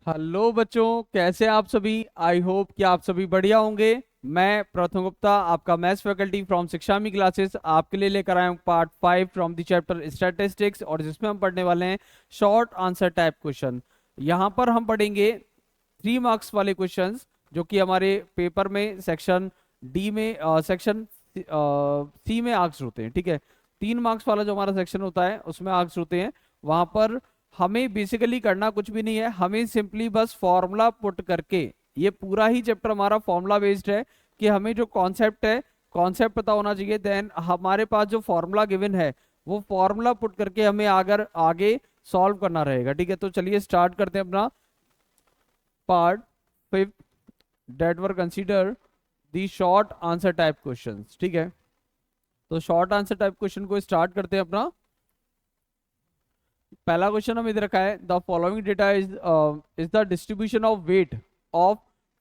Hello बच्चों, कैसे आप सभी। आई होप कि आप सभी बढ़िया होंगे। मैं प्रथम गुप्ता, आपका मैथ्स फैकल्टी फ्रॉम शिक्षामी क्लासेस, आपके लिए लेकर आया हूँ part 5 from the chapter statistics, और जिसमें हम पढ़ने वाले हैं शॉर्ट आंसर टाइप क्वेश्चन। यहाँ पर हम पढ़ेंगे 3 मार्क्स वाले क्वेश्चंस, जो कि हमारे पेपर में सेक्शन डी में सेक्शन सी में आंसर होते हैं। ठीक है, 3 मार्क्स वाला जो हमारा सेक्शन होता है उसमें आंसर होते हैं। वहां पर हमें बेसिकली करना कुछ भी नहीं है, हमें सिंपली बस फॉर्मूला पुट करके, ये पूरा ही चैप्टर हमारा फॉर्मूला बेस्ड है, कि हमें जो कॉन्सेप्ट है, कॉन्सेप्ट पता होना चाहिए। देन हमारे पास जो फॉर्मूला गिवन है वो फॉर्मूला पुट करके हमें अगर आगे सॉल्व करना रहेगा। ठीक है, तो चलिए स्टार्ट करते हैं अपना part 5 that where consider the short answer type questions. ठीक है, तो शॉर्ट आंसर टाइप क्वेश्चन को स्टार्ट करते हैं अपना। पहला क्वेश्चन हम इधर रखा है, the following data is the distribution of weight of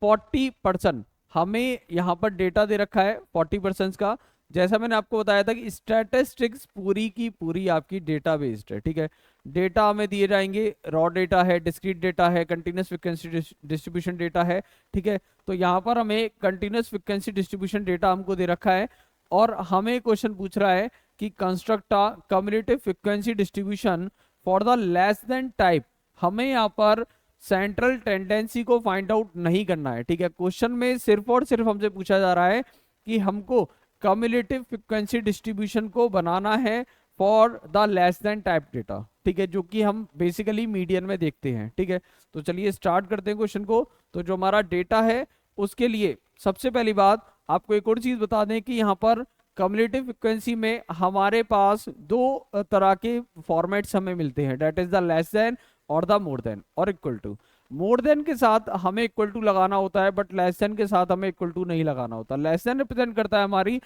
40%। हमें यहाँ पर डेटा दे रखा है 40% का। जैसा मैंने आपको बताया था कि स्टैटिस्टिक्स पूरी की पूरी आपकी डेटा बेस्ड है। ठीक है, डेटा हमें दिए जाएंगे, रॉ डेटा है, डिस्क्रीट डेटा है, कंटिन्यूस फ्रीक्वेंसी डिस्ट्रीब्यूशन डेटा है। ठीक है, तो यहाँ पर हमें कंटिन्यूस फ्रीक्वेंसी डिस्ट्रीब्यूशन डेटा हमको दे रखा है, और हमें क्वेश्चन पूछ रहा है कि construct a cumulative frequency distribution for the less then type. हमें यहाँ पर सेंट्रल टेंडेंसी को फाइंड आउट नहीं करना है। ठीक है, क्वेश्चन में सिर्फ और सिर्फ हमसे पूछा जा रहा है कि हमको कम्युलेटिव फ्रीक्वेंसी डिस्ट्रीब्यूशन को बनाना है for the less then type data. ठीक है, जो कि हम बेसिकली मीडियन में देखते हैं। ठीक है, तो चलिए स्टार्ट करते हैं क्वेश्चन को। तो जो हमारा डेटा है उसके लिए सबसे पहली बात आपको एक और चीज बता दें कि यहाँ पर कम्युलेटिव फ्रिक्वेंसी में हमारे पास दो तरह के फॉर्मेट्स हमें मिलते हैं, that is the less than और द मोर देन और इक्वल टू। मोर देन के साथ हमें इक्वल टू लगाना होता है, बट लेस देन के साथ हमें इक्वल टू नहीं लगाना होता। लेस देन रिप्रेजेंट करता है हमारी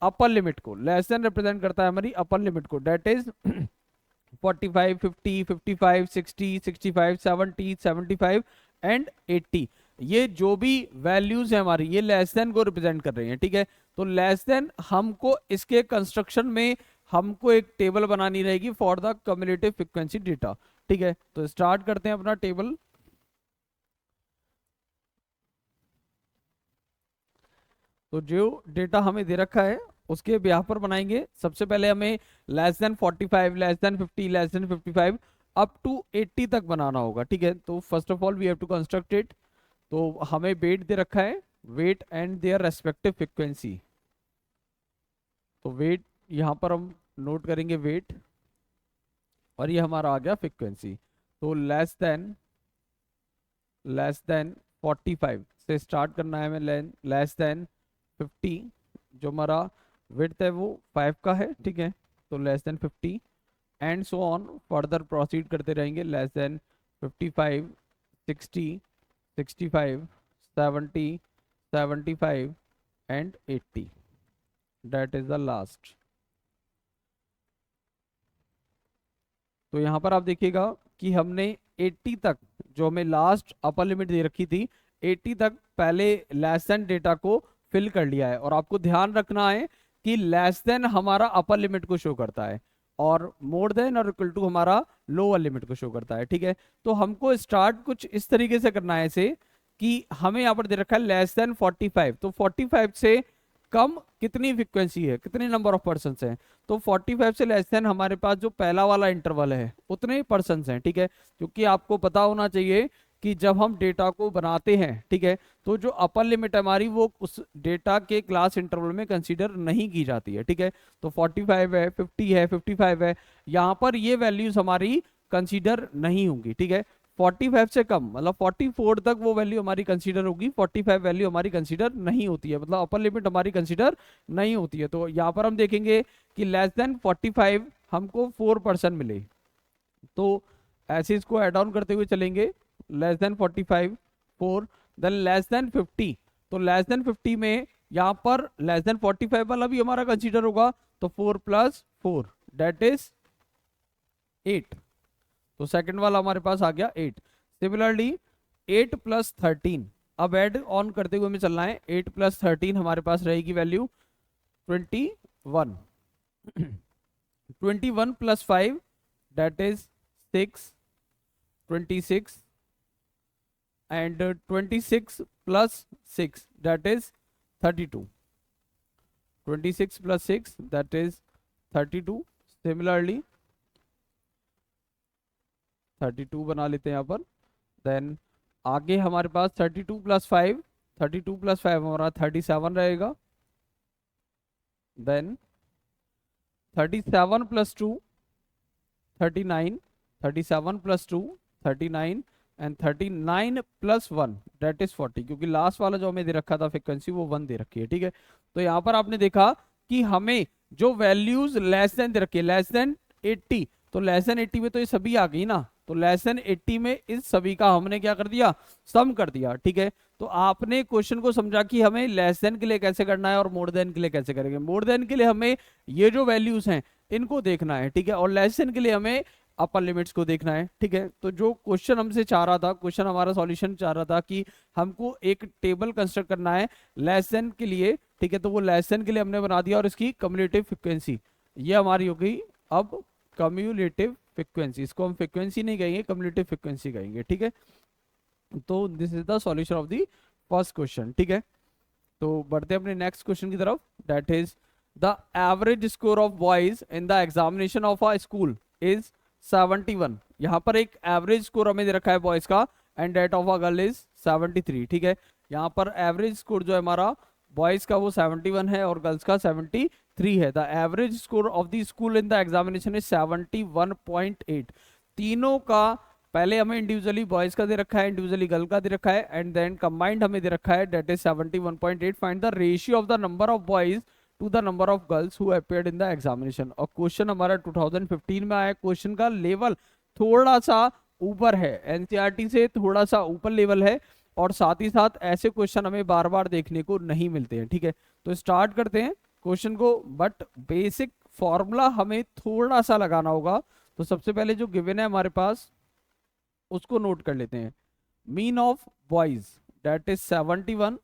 अपर लिमिट को, लेस देन रिप्रेजेंट करता है हमारी अपर लिमिट को, डेट इज 45, 50, 55, 60, 65, 70, 75 एंड 80। ये जो भी वैल्यूज है हमारी, ये लेस देन को रिप्रेजेंट कर रही हैं। ठीक है, तो लेस देन हमको इसके कंस्ट्रक्शन में हमको एक टेबल बनानी रहेगी for the cumulative frequency data. ठीक है, तो स्टार्ट करते हैं अपना टेबल। तो जो डेटा हमें दे रखा है उसके ब्याह पर बनाएंगे। सबसे पहले हमें less than 45, less than 50, less than 55 up to 80 तक बनाना होगा। ठीक है, तो first of all we have to construct it. तो हमें वेट दे रखा है, weight and their respective frequency. तो वेट यहाँ पर हम नोट करेंगे वेट, और ये हमारा आ गया फ्रीक्वेंसी। तो लेस देन 45 से स्टार्ट करना है हमें, लेस देन 50। जो हमारा विड्थ है वो 5 का है। ठीक है, तो less than 50 and so on further proceed करते रहेंगे, less than 55, 60, 65, 70, 75 and 80। That is the last. तो यहाँ पर आप देखिएगा कि हमने 80 तक, जो हमें लास्ट अपर लिमिट दे रखी थी, 80 तक पहले लेस देन डेटा को फिल कर लिया है। और आपको ध्यान रखना है कि लेस देन हमारा अपर लिमिट को शो करता है, और मोर देन और इक्वल टू हमारा लोअर लिमिट को शो करता है। ठीक है, तो हमको स्टार्ट कुछ इस तरीके से करना है इसे, कि हमें यहाँ पर दे रखा है लेस देन 45, तो 45 से कम कितनी फ्रीक्वेंसी है, कितने नंबर ऑफ पर्सन है। तो 45 से लेस देन हमारे पास जो पहला वाला इंटरवल है उतने पर्सन हैं। ठीक है, क्योंकि आपको पता होना चाहिए कि जब हम डेटा को बनाते हैं, ठीक है, तो जो अपर लिमिट है हमारी वो उस डेटा के क्लास इंटरवल में कंसीडर नहीं की जाती है। ठीक है, तो 45 है, 50 है, 55 है, यहाँ पर ये वैल्यूज हमारी कंसीडर नहीं होंगी। ठीक है, 45 से कम मतलब 44 तक वो वैल्यू हमारी कंसीडर होगी, 45 वैल्यू हमारी कंसीडर नहीं होती है, मतलब अपर लिमिट हमारी कंसीडर नहीं होती है। तो यहाँ पर हम देखेंगे कि लेस देन 45 हमको 4% मिले, तो ऐसे इसको ऐड ऑन करते हुए चलेंगे। Less than 45 4, than less than 50। तो लेस देन 50 में यहाँ पर लेस देन 45 वाला भी हमारा कंसीडर होगा, तो 4 + 4 दैट इज 8। तो सेकंड वाला हमारे पास आ गया 8। सिमिलरली 8 + 13, अब ऐड ऑन करते हुए हमें चलना है। 8 + 13 हमारे पास रहेगी value 21। 21 + 5 that is 6, 26 and 26 plus 6 that is 32. 26 plus 6 that is 32. Similarly 32 बना लेते हैं यहाँ पर. देन आगे हमारे पास 32 प्लस 5, 32 प्लस 5 हमारा 37 रहेगा. Then 37 plus 2 39, 37 plus 2 39 and 39 plus 1 that is 40, क्योंकि लास्ट वाला जो हमें दे रखा था फ्रीक्वेंसी वो 1 दे रखी है. ठीक है, तो यहाँ पर आपने देखा कि हमें जो वैल्यूज लेस देन दे रखी है, लेस देन 80, तो लेस देन 80 में तो ये सभी आ गई ना, तो लेस देन 80 में इस सभी का हमने क्या कर दिया, सम कर दिया. ठीक है, तो आपने क्वेश्चन को समझा कि हमें लेस देन के लिए कैसे करना है और मोर देन के लिए कैसे करेंगे. मोर देन के लिए हमें ये जो वैल्यूज हैं इनको देखना है. ठीक है, और लेस देन के लिए हमें अपर लिमिट्स को देखना है. ठीक है, तो जो क्वेश्चन हमसे चाह रहा था, क्वेश्चन हमारा सॉल्यूशन चाह रहा था कि हमको एक टेबल कंस्ट्रक्ट करना है लेस देन के लिए. ठीक है, तो वो लेस देन के लिए हमने बना दिया और इसकी कम्युलेटिव फ्रीक्वेंसी ये हमारी हो गई अब कम्युलेटिव फ्रीक्वेंसी. इसको हम फ्रीक्वेंसी नहीं कहेंगे, कम्युलेटिव फ्रीक्वेंसी कहेंगे. ठीक है, तो this is the solution of the first question. ठीक है, तो बढ़ते हैं अपने नेक्स्ट क्वेश्चन की तरफ. That is the average score of boys in the examination of a school is 71. यहाँ पर एक एवरेज स्कोर हमें दे रखा है बॉयज का and that of a girl is 73. ठीक है, यहाँ पर एवरेज स्कोर जो है हमारा बॉयज का वो 71 है और गर्ल्स का 73 है. The average score of the school in the examination is 71.8. तीनों का पहले हमें इंडिविजुअली बॉयज का दे रखा है, इंडिविजुअली गर्ल का दे रखा है एंड देन कंबाइंड हमें दे रखा है that is 71.8. Find the ratio of the number of boys to the number of girls who appeared in the examination. और क्वेश्चन हमारा 2015 में आया. क्वेश्चन का लेवल थोड़ा सा ऊपर है, एनसीईआरटी से थोड़ा सा ऊपर लेवल है और साथ ही साथ ऐसे क्वेश्चन हमें बार बार देखने को नहीं मिलते हैं. ठीक है, तो स्टार्ट करते हैं क्वेश्चन को, बट बेसिक फॉर्मूला हमें थोड़ा सा लगाना होगा. तो सबसे पहले जो गिवन है हमारे पास उसको नोट कर लेते हैं. Mean of boys that is 71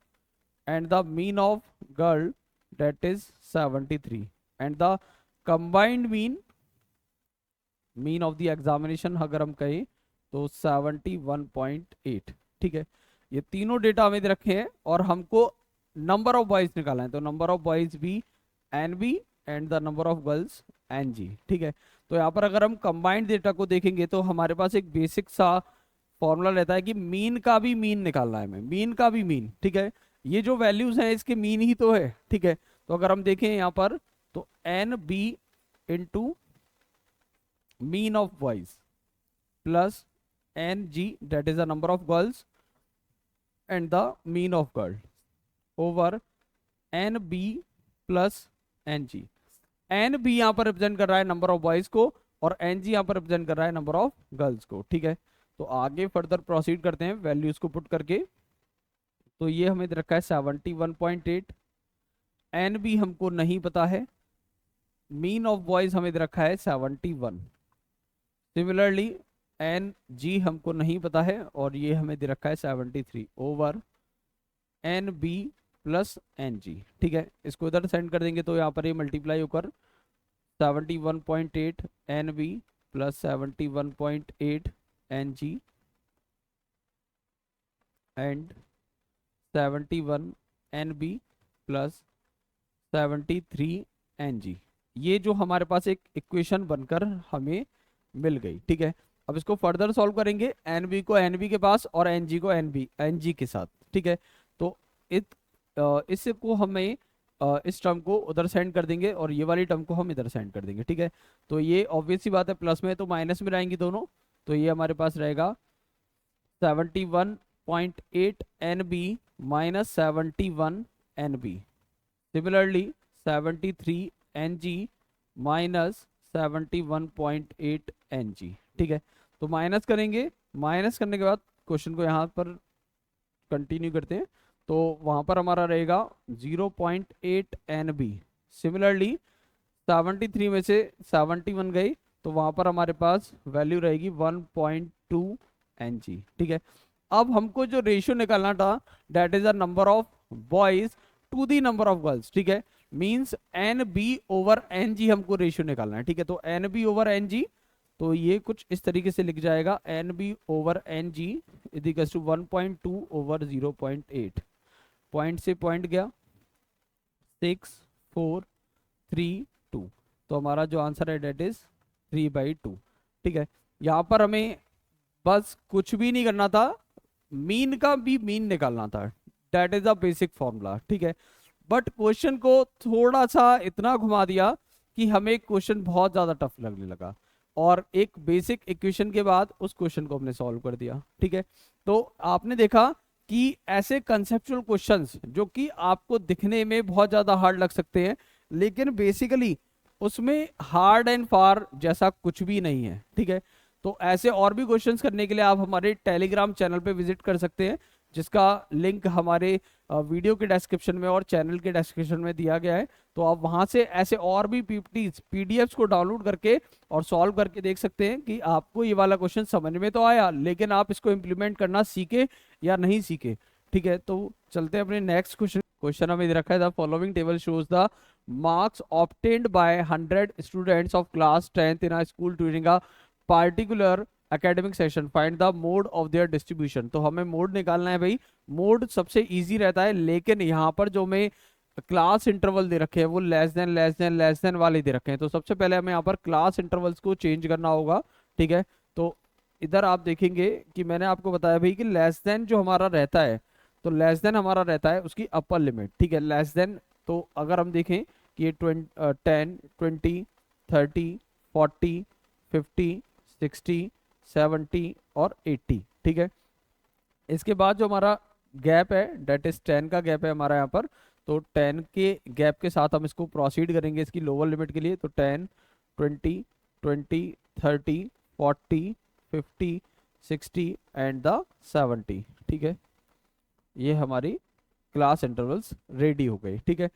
and the mean of girl that is 73 and the combined mean of the examination अगर हम कहें तो 71.8. ठीक है, ये तीनों डेटा हमें दे रखे हैं और हमको नंबर ऑफ बॉयज निकालना है. तो नंबर ऑफ बॉयज भी NB and the number of girls NG. ठीक है, तो यहाँ पर अगर हम कंबाइंड डेटा को देखेंगे तो हमारे पास एक बेसिक सा फॉर्मूला रहता है कि मीन का भी मीन निकालना है हमें, मीन का भी मीन. ठीक है, ये जो वैल्यूज हैं इसके मीन ही तो है. ठीक है, तो अगर हम देखें यहाँ पर तो NB into mean of boys plus NG that is the number of girls and the mean of girl over NB plus NG. NB यहाँ पर रिप्रेजेंट कर रहा है नंबर ऑफ बॉयज को और NG यहाँ पर रिप्रेजेंट कर रहा है नंबर ऑफ गर्ल्स को. ठीक है, तो आगे फर्दर प्रोसीड करते हैं वैल्यूज को पुट करके. तो ये हमें दे रखा है 71.8. NB हमको नहीं पता है, मीन ऑफ बॉयज हमें दे रखा है 71. सिमिलरली NG हमको नहीं पता है और ये हमें दे रखा है 73 ओवर NB प्लस NG. ठीक है, इसको इधर सेंड कर देंगे तो यहाँ पर ये मल्टीप्लाई होकर 71.8 NB plus 71.8 NG and 71 NB plus 73 NG. ये जो हमारे पास एक इक्वेशन बनकर हमें मिल गई. ठीक है, अब इसको फर्दर सॉल्व करेंगे. NB को NB के पास और NG को NG के साथ. ठीक है, तो इसको हमें इस टर्म को उधर सेंड कर देंगे और ये वाली टर्म को हम इधर सेंड कर देंगे. ठीक है, तो ये ऑब्वियस सी बात है प्लस में तो माइनस में रहेंगी दोनों. तो ये हमारे पास रहेगा 71.8 NB minus 71 NB. Similarly 73 NG minus 71.8 NG. ठीक है, तो माइनस करेंगे, माइनस करने के बाद क्वेश्चन को यहाँ पर कंटिन्यू करते हैं. तो वहाँ पर हमारा रहेगा 0.8 NB. सिमिलरली 73 में से 71 गई तो वहाँ पर हमारे पास वैल्यू रहेगी 1.2 NG. ठीक है, अब हमको जो रेशियो निकालना था that is the number of boys to the number of girls. ठीक है, मींस NB ओवर NG हमको रेशियो निकालना है. ठीक है, तो NB ओवर NG तो ये कुछ इस तरीके से लिख जाएगा NB over NG equals to 1.2 over 0.8, point से पॉइंट गया 6 4 3 2, तो हमारा जो आंसर है डेट इज 3/2। ठीक है, यहाँ पर हमें बस कुछ भी नहीं करना था, मीन का भी मीन निकालना था, that is a basic formula. ठीक है, बट क्वेश्चन को थोड़ा सा इतना घुमा दिया कि हमें क्वेश्चन बहुत ज्यादा टफ लगने लगा, और एक बेसिक इक्वेशन के बाद उस क्वेश्चन को हमने सॉल्व कर दिया। ठीक है, तो आपने देखा कि ऐसे कंसेप्चुअल क्वेश्चंस जो कि आपको दिखने में बहुत ज्यादा हार्ड लग सकते हैं, लेकिन बेसिकली उसमें हार्ड एंड फार जैसा कुछ भी नहीं है। ठीक है, तो ऐसे और भी क्वेश्चंस करने के लिए आप हमारे टेलीग्राम चैनल पे विजिट कर सकते हैं, जिसका लिंक हमारे वीडियो के डिस्क्रिप्शन में और चैनल के डिस्क्रिप्शन में दिया गया है। तो आप वहां से ऐसे और भी पीडीएफ्स को डाउनलोड करके और सॉल्व करके देख सकते हैं कि आपको ये वाला क्वेश्चन समझ में तो आया, लेकिन आप इसको इम्प्लीमेंट करना सीखे या नहीं सीखे। ठीक है, तो चलते हैं अपने नेक्स्ट क्वेश्चन। क्वेश्चन हमें दे रखा है, the following table shows the marks obtained by 100 students of class 10th in a school during a particular academic session, find the mode of their distribution. तो हमें मोड निकालना है भाई। मोड सबसे इजी रहता है, लेकिन यहाँ पर जो हमें क्लास इंटरवल दे रखे हैं वो लेस देन वाले दे रखे हैं। तो सबसे पहले हमें यहाँ पर क्लास इंटरवल्स को चेंज करना होगा। ठीक है, तो इधर आप देखेंगे कि मैंने आपको बताया भाई कि लेस देन जो हमारा रहता है, तो लेस देन हमारा रहता है उसकी अपर लिमिट। ठीक है, लेस देन, तो अगर हम देखें कि ये 10 20 30 40 50 60 70 और 80। ठीक है, इसके बाद जो हमारा गैप है डेट इज 10 का गैप है हमारा यहाँ पर, तो 10 के गैप के साथ हम इसको प्रोसीड करेंगे इसकी लोअर लिमिट के लिए। तो 10 20 20 30 40 50 60 एंड द 70। ठीक है, ये हमारी क्लास इंटरवल्स रेडी हो गई। ठीक है,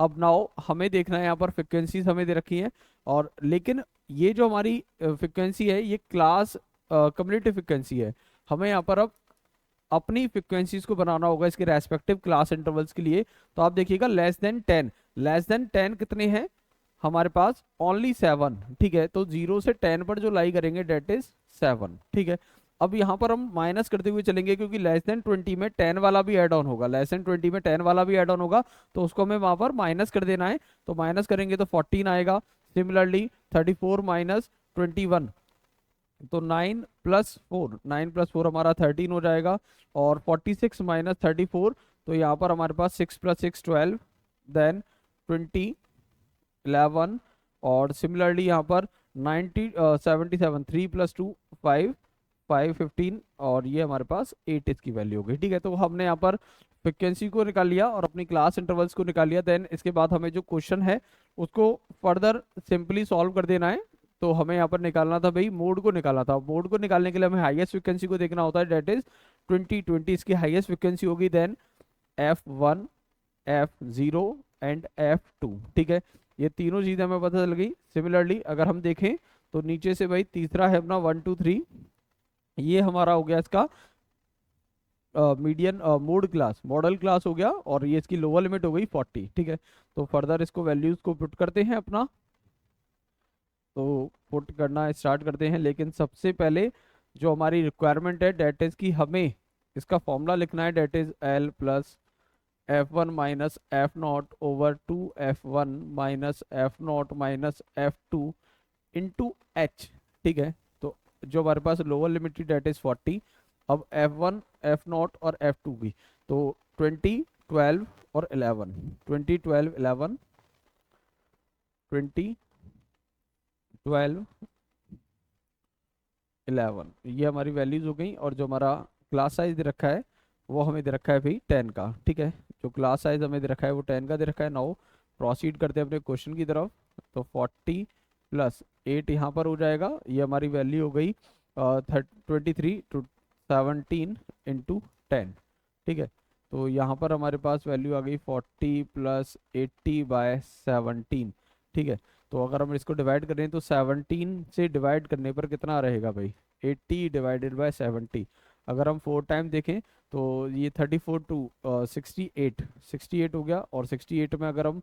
अब नाउ हमें देखना है यहाँ पर फ्रिक्वेंसीज हमें दे रखी हैं, और लेकिन ये जो हमारी फ्रिक्वेंसी है ये क्लास कम्युनिटी फ्रिक्वेंसी है। हमें यहाँ पर अब अपनी फ्रिक्वेंसीज को बनाना होगा इसके रेस्पेक्टिव क्लास इंटरवल्स के लिए। तो आप देखिएगा लेस देन 10, लेस देन 10 कितने हैं हमारे पास, ओनली 7। ठीक है, तो 0 से 10 पर जो लाई करेंगे डेट इज 7। ठीक है, अब यहाँ पर हम माइनस करते हुए चलेंगे, क्योंकि लेस देन 20 में 10 वाला भी ऐड ऑन होगा, लेस देन 20 में 10 वाला भी ऐड ऑन होगा, तो उसको हमें वहां पर माइनस कर देना है। तो माइनस करेंगे तो 14 आएगा। सिमिलरली 34 माइनस 21, तो 9 प्लस 4, 9 प्लस 4 हमारा 13 हो जाएगा। और 46 माइनस 34, तो यहाँ पर हमारे पास 6 प्लस 6 12, देन 20 11, और सिमिलरली यहाँ पर 77 3 प्लस 2 5 5 15, और ये हमारे पास 8 इसकी वैल्यू हो गई। ठीक है, तो हमने यहाँ पर फ्रिक्वेंसी को निकाल लिया और अपनी क्लास इंटरवल्स को निकाल लिया। देन इसके बाद हमें जो क्वेश्चन है उसको फर्दर सिंपली सॉल्व कर देना है। तो हमें यहाँ पर निकालना था भाई, मोड को निकालना था। मोड को निकालने के लिए हमें हाईएस्ट फ्रिक्वेंसी को देखना होता है, डेट इज 20 इसकी हाईएस्ट फ्रिक्वेंसी होगी। Then F1 F0 and F2। ठीक है, ये तीनों चीजें हमें पता चल गई। सिमिलरली अगर हम देखें तो नीचे से भाई तीसरा है अपना 1 2 3, ये हमारा हो गया इसका median mode class, model class हो गया, और ये इसकी लोअर लिमिट हो गई 40। ठीक है, तो फर्दर इसको वैल्यूज को पुट करते हैं अपना, तो पुट करना स्टार्ट करते हैं। लेकिन सबसे पहले जो हमारी रिक्वायरमेंट है डेट इज कि हमें इसका फॉर्मूला लिखना है, that is L plus F1 minus F0 over 2F1 minus F0 minus F2 into H। ठीक है, तो जो हमारे पास लोअर लिमिट थी डेट इज 40। अब F1 F0 और F2 की, तो 20 12 और 11, 20 12 11 20 12 11, ये हमारी वैल्यूज हो गई। और जो हमारा क्लास साइज दे रखा है वो हमें दे रखा है भाई 10 का। ठीक है, जो क्लास साइज हमें दे रखा है वो 10 का दे रखा है। नाउ प्रोसीड करते हैं अपने क्वेश्चन की तरफ। तो 40 प्लस 8 यहाँ पर हो जाएगा, ये हमारी वैल्यू हो गई 23 टू 17 इंटू 10। ठीक है, तो यहाँ पर हमारे पास वैल्यू आ गई 40 प्लस 80/17। ठीक है, तो अगर हम इसको डिवाइड करें तो 17 से डिवाइड करने पर कितना रहेगा भाई, 80 डिवाइडेड बाय 70। अगर हम 4 टाइम देखें तो ये 34 टू 68 हो गया। और 68 में अगर हम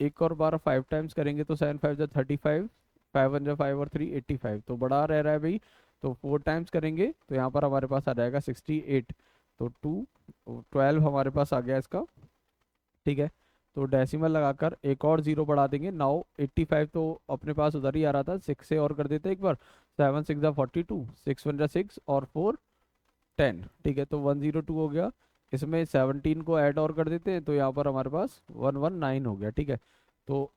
एक और बार 5 टाइम्स करेंगे तो 7 5 जा 35, 5 1 जा 5 और 3 85, तो बड़ा रह रहा है भाई। तो 4 टाइम्स करेंगे तो यहाँ पर हमारे पास आ जाएगा 68, तो 12 हमारे पास आ गया इसका, ठीक है। तो डेसिमल लगाकर एक और जीरो बढ़ा देंगे, नाउ 85 तो अपने पास उधर ही आ रहा था, 6 से और कर देते हैं एक बार, 7 6 42, 6 1 6 और 4 10, ठीक है। तो 102 हो गया, इसमें 17 को ऐड और कर देते हैं तो यहाँ पर हमारे पास 119 हो गया, ठीक है। तो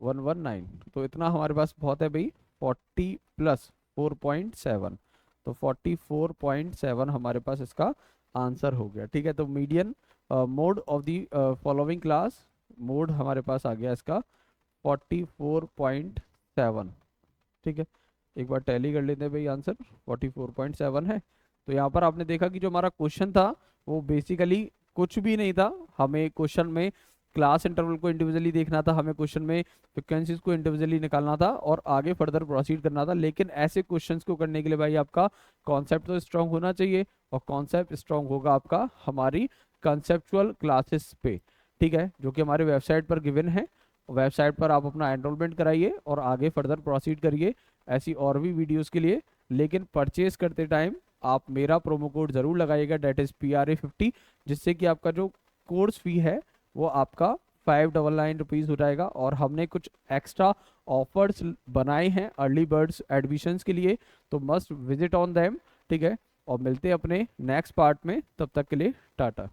119, तो इतना हमारे पास बहुत है भाई, 40 प्लस 4.7, तो 44.7 हमारे पास इसका आंसर हो गया, ठीक है। तो median mode of the following class, mode हमारे पास आ गया इसका 44.7, ठीक है। एक बार टैली कर लेते हैं भाई, आंसर 44.7 है। तो यहाँ पर आपने देखा कि जो हमारा क्वेश्चन था वो बेसिकली कुछ भी नहीं था, हमें क्वेश्चन में क्लास इंटरवल को इंडिविजुअली देखना था, हमें क्वेश्चन में फ्रिक्वेंसीज को इंडिविजुअली निकालना था और आगे फर्दर प्रोसीड करना था। लेकिन ऐसे क्वेश्चंस को करने के लिए भाई आपका कॉन्सेप्ट तो स्ट्रांग होना चाहिए, और कॉन्सेप्ट स्ट्रांग होगा आपका हमारी कंसेप्चुअल क्लासेस पे, ठीक है, जो कि हमारे वेबसाइट पर गिवन है। वेबसाइट पर आप अपना एनरोलमेंट कराइए और आगे फर्दर प्रोसीड करिए ऐसी और भी वीडियोस के लिए। लेकिन परचेज करते टाइम आप मेरा प्रोमो कोड जरूर लगाइएगा, डेट इज PRA50, जिससे कि आपका जो कोर्स फी है वो आपका 599 रुपीज़ हो जाएगा। और हमने कुछ एक्स्ट्रा ऑफर्स बनाए हैं अर्ली बर्ड्स एडमिशन्स के लिए, तो मस्ट विजिट ऑन देम, ठीक है। और मिलते हैं अपने नेक्स्ट पार्ट में, तब तक के लिए टाटा।